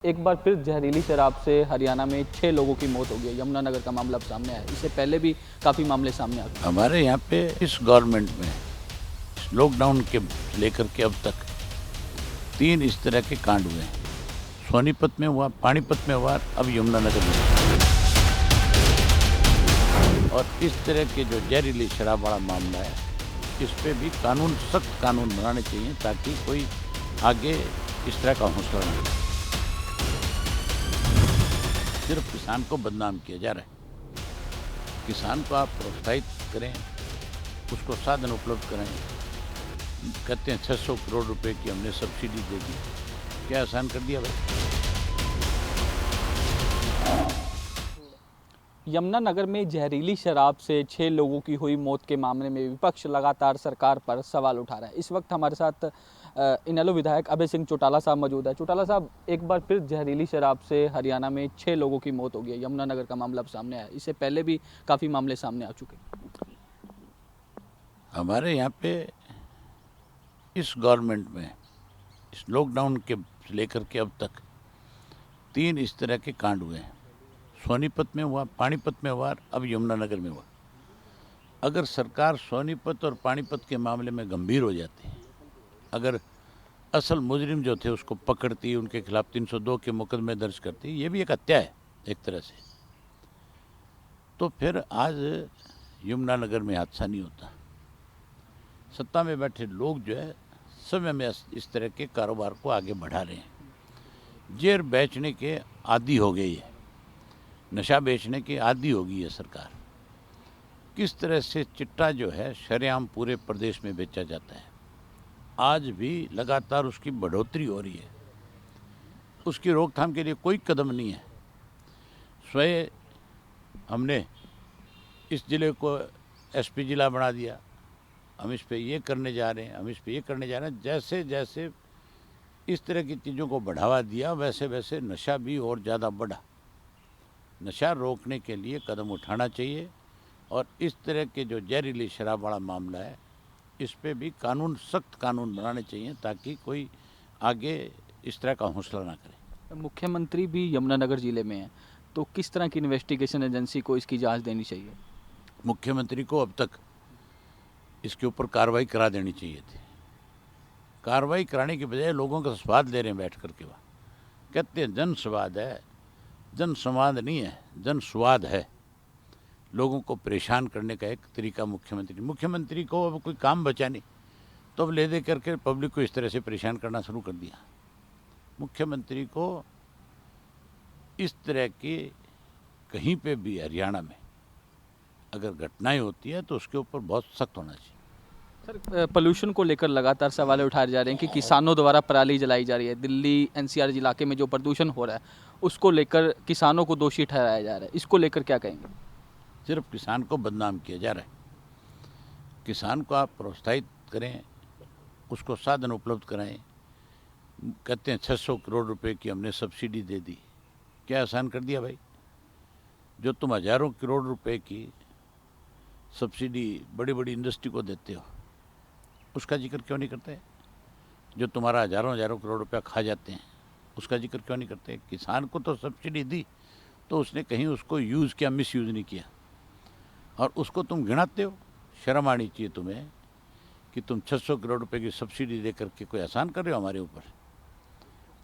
एक बार फिर जहरीली शराब से हरियाणा में 6 लोगों की मौत हो गई है। यमुनानगर का मामला अब सामने आया है। इससे पहले भी काफ़ी मामले सामने आ गए। हमारे यहाँ पे इस गवर्नमेंट में लॉकडाउन के लेकर के अब तक 3 इस तरह के कांड हुए हैं। सोनीपत में हुआ, पानीपत में हुआ, अब यमुनानगर में हुआ। और इस तरह के जो जहरीली शराब वाला मामला है, इस पे भी सख्त कानून बनाने चाहिए ताकि कोई आगे इस तरह का हौसला न करे। सिर्फ किसान को बदनाम किया जा रहा है। किसान को आप प्रोत्साहित करें, उसको साधन उपलब्ध कराएं। कहते हैं 600 करोड़ रुपए की हमने सब्सिडी दे दी, क्या आसान कर दिया भाई? यमुनानगर में जहरीली शराब से 6 लोगों की हुई मौत के मामले में विपक्ष लगातार सरकार पर सवाल उठा रहा है। इस वक्त हमारे साथ इनेलो विधायक अभय सिंह चौटाला साहब मौजूद है। चौटाला साहब, एक बार फिर जहरीली शराब से हरियाणा में 6 लोगों की मौत हो गई है। यमुनानगर का मामला अब सामने आया है। इससे पहले भी काफ़ी मामले सामने आ चुके हैं। हमारे यहाँ पे इस गवर्नमेंट में इस लॉकडाउन के लेकर के अब तक 3 इस तरह के कांड हुए हैं। सोनीपत में हुआ, पानीपत में हुआ, अब यमुनानगर में हुआ। अगर सरकार सोनीपत और पानीपत के मामले में गंभीर हो जाती है, अगर असल मुजरिम जो थे उसको पकड़ती, उनके खिलाफ 302 के मुकदमे दर्ज करती, ये भी एक हत्या है एक तरह से, तो फिर आज यमुनानगर में हादसा नहीं होता। सत्ता में बैठे लोग जो है समय में इस तरह के कारोबार को आगे बढ़ा रहे हैं। जहर बेचने के आदी हो गई है, नशा बेचने के आदी हो गई है सरकार। किस तरह से चिट्टा जो है शरेआम पूरे प्रदेश में बेचा जाता है, आज भी लगातार उसकी बढ़ोतरी हो रही है। उसकी रोकथाम के लिए कोई कदम नहीं है। स्वयं हमने इस जिले को एसपी जिला बना दिया, हम इस पे ये करने जा रहे हैं, हम इस पे ये करने जा रहे हैं। जैसे जैसे इस तरह की चीज़ों को बढ़ावा दिया, वैसे वैसे नशा भी और ज़्यादा बढ़ा। नशा रोकने के लिए कदम उठाना चाहिए और इस तरह के जो जहरीली शराब वाला मामला है, इस पे भी सख्त कानून बनाने चाहिए ताकि कोई आगे इस तरह का हौसला ना करे। मुख्यमंत्री भी यमुनानगर जिले में है, तो किस तरह की इन्वेस्टिगेशन एजेंसी को इसकी जांच देनी चाहिए? मुख्यमंत्री को अब तक इसके ऊपर कार्रवाई करा देनी चाहिए थी। कार्रवाई कराने के बजाय लोगों का स्वाद ले रहे हैं बैठ करके। वह कहते हैं जन स्वाद है, जन संवाद नहीं है, जन स्वाद है। लोगों को परेशान करने का एक तरीका मुख्यमंत्री को अब कोई काम बचा नहीं, तो अब ले दे करके पब्लिक को इस तरह से परेशान करना शुरू कर दिया। मुख्यमंत्री को इस तरह की कहीं पे भी हरियाणा में अगर घटनाएं होती है तो उसके ऊपर बहुत सख्त होना चाहिए। सर, पोल्यूशन को लेकर लगातार सवाल उठाए जा रहे हैं कि किसानों द्वारा पराली जलाई जा रही है। दिल्ली एनसीआर इलाके में जो प्रदूषण हो रहा है, उसको लेकर किसानों को दोषी ठहराया जा रहा है। इसको लेकर क्या कहेंगे? सिर्फ किसान को बदनाम किया जा रहा है। किसान को आप प्रोत्साहित करें, उसको साधन उपलब्ध कराएं। कहते हैं 600 करोड़ रुपए की हमने सब्सिडी दे दी, क्या आसान कर दिया भाई? जो तुम हजारों करोड़ रुपए की सब्सिडी बड़ी बड़ी इंडस्ट्री को देते हो, उसका जिक्र क्यों नहीं करते? जो तुम्हारा हजारों करोड़ रुपया खा जाते हैं, उसका जिक्र क्यों नहीं करते? किसान को तो सब्सिडी दी, तो उसने कहीं उसको यूज़ किया, मिस यूज़ नहीं किया, और उसको तुम गिनाते हो। शर्म आनी चाहिए तुम्हें कि तुम 600 करोड़ रुपए की सब्सिडी दे करके कोई आसान कर रहे हो हमारे ऊपर।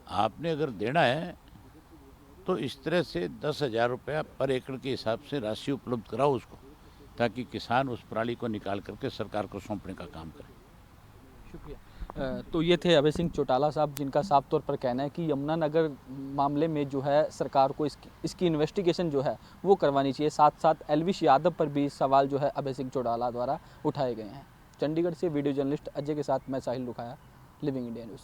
आपने अगर देना है तो इस तरह से 10,000 रुपया पर एकड़ के हिसाब से राशि उपलब्ध कराओ उसको, ताकि किसान उस पराली को निकाल करके सरकार को सौंपने का काम करे। शुक्रिया। तो ये थे अभय सिंह चौटाला साहब, जिनका साफ तौर पर कहना है कि यमुनानगर मामले में जो है सरकार को इसकी इन्वेस्टिगेशन जो है वो करवानी चाहिए। साथ साथ एलविश यादव पर भी सवाल जो है अभय सिंह चौटाला द्वारा उठाए गए हैं। चंडीगढ़ से वीडियो जर्नलिस्ट अजय के साथ मैं साहिल रुखाया, लिविंग इंडिया न्यूज़।